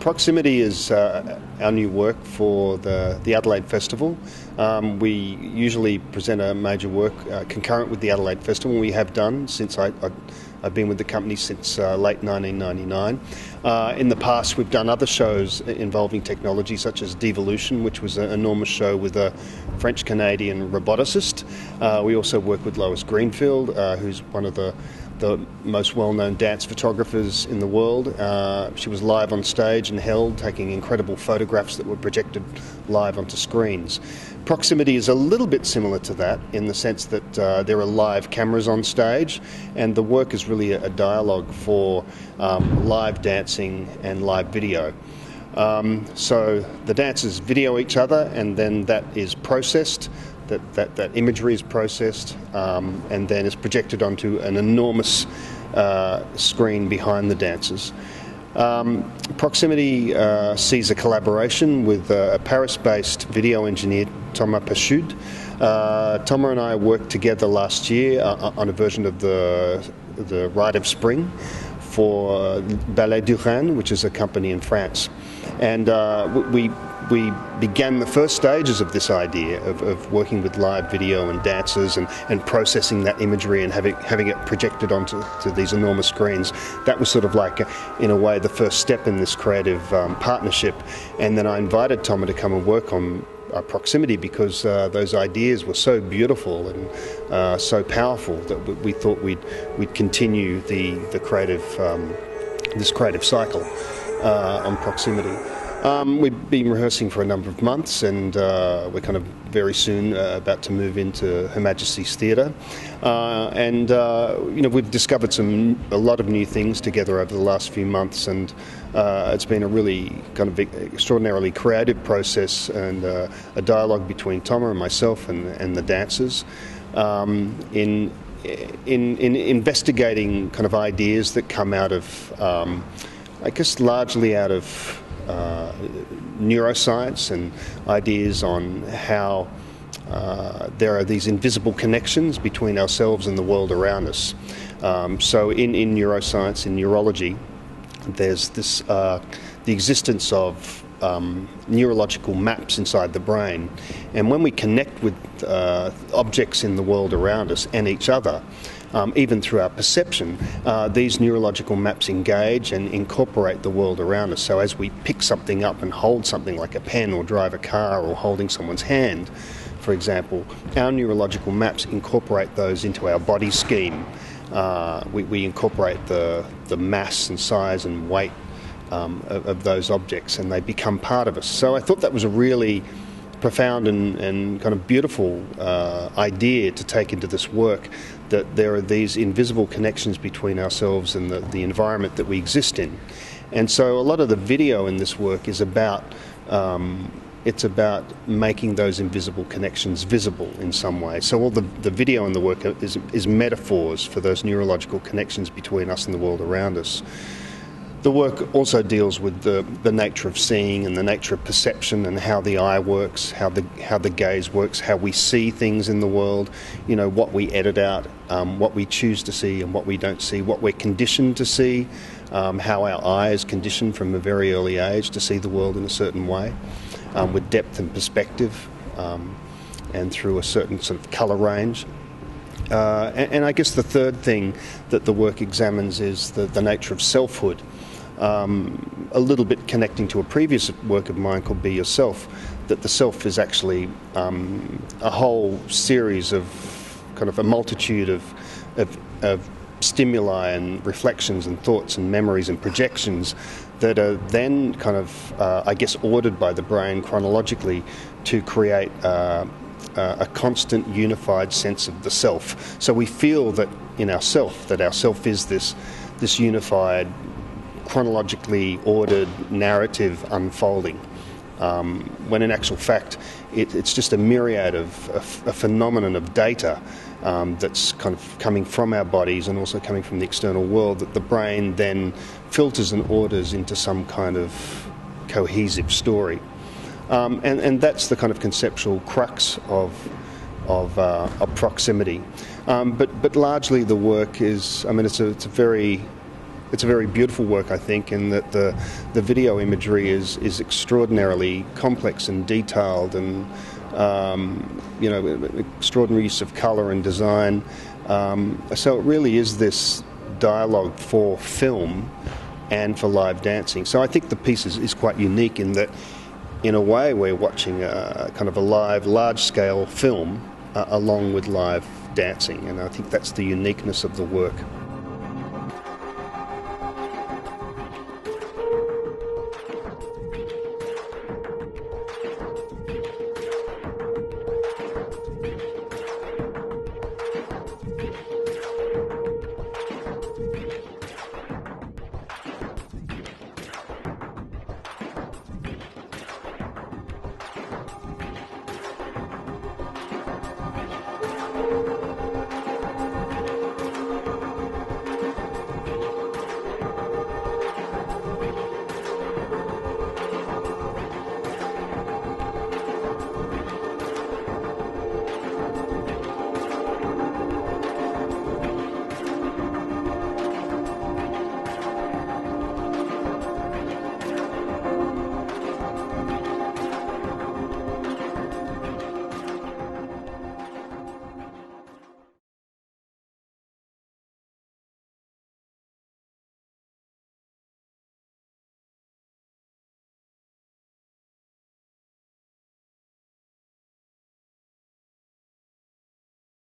Proximity is our new work for the Adelaide Festival. We usually present a major work concurrent with the Adelaide Festival. We have done since I've been with the company since late 1999. In the past, we've done other shows involving technology, such as Devolution, which was an enormous show with a French-Canadian roboticist. We also work with Lois Greenfield, who's one of the most well-known dance photographers in the world. She was live on stage and held, taking incredible photographs that were projected live onto screens. Proximity is a little bit similar to that in the sense that there are live cameras on stage, and the work is really a dialogue for live dancing and live video. So the dancers video each other, and then that is processed. That imagery is processed and then is projected onto an enormous screen behind the dancers. Proximity sees a collaboration with a Paris-based video engineer, Thomas Pachud. Thomas and I worked together last year on a version of the Rite of Spring for Ballet du Rhin, which is a company in France. And we began the first stages of this idea of working with live video and dancers and processing that imagery and having it projected onto these enormous screens. That was sort of like, in a way, the first step in this creative partnership. And then I invited Thomas to come and work on Proximity because those ideas were so beautiful and so powerful that we thought we'd continue the creative this creative cycle on Proximity. We've been rehearsing for a number of months, and we're kind of very soon about to move into Her Majesty's Theatre. We've discovered a lot of new things together over the last few months, and it's been a really kind of extraordinarily creative process and a dialogue between Thomas and myself and the dancers in investigating kind of ideas that come out of, I guess, largely out of neuroscience and ideas on how there are these invisible connections between ourselves and the world around us. So in neuroscience, in neurology, there's this the existence of neurological maps inside the brain, and when we connect with objects in the world around us and each other, even through our perception, these neurological maps engage and incorporate the world around us. So as we pick something up and hold something like a pen or drive a car or holding someone's hand, for example, our neurological maps incorporate those into our body scheme. We incorporate the mass and size and weight of those objects, and they become part of us. So I thought that was a really profound and kind of beautiful idea to take into this work, that there are these invisible connections between ourselves and the environment that we exist in. And so a lot of the video in this work is about it's about making those invisible connections visible in some way. So all the video in the work is metaphors for those neurological connections between us and the world around us. The work also deals with the nature of seeing and the nature of perception and how the eye works, how the gaze works, how we see things in the world, what we edit out, what we choose to see and what we don't see, what we're conditioned to see, how our eye is conditioned from a very early age to see the world in a certain way, with depth and perspective, and through a certain sort of colour range. And I guess the third thing that the work examines is the nature of selfhood. A little bit connecting to a previous work of mine called Be Yourself, that the self is actually a whole series of kind of a multitude of stimuli and reflections and thoughts and memories and projections that are then kind of, I guess, ordered by the brain chronologically to create a constant unified sense of the self. So we feel that in ourself, that our self is this unified, chronologically ordered narrative unfolding, when in actual fact it's just a myriad of a phenomenon of data that's kind of coming from our bodies and also coming from the external world that the brain then filters and orders into some kind of cohesive story. And that's the kind of conceptual crux of proximity. But largely the work is, it's a very it's a very beautiful work, I think, in that the video imagery is extraordinarily complex and detailed, and extraordinary use of colour and design. So it really is this dialogue for film and for live dancing. So I think the piece is quite unique in that, in a way, we're watching a kind of a live, large-scale film along with live dancing, and I think that's the uniqueness of the work.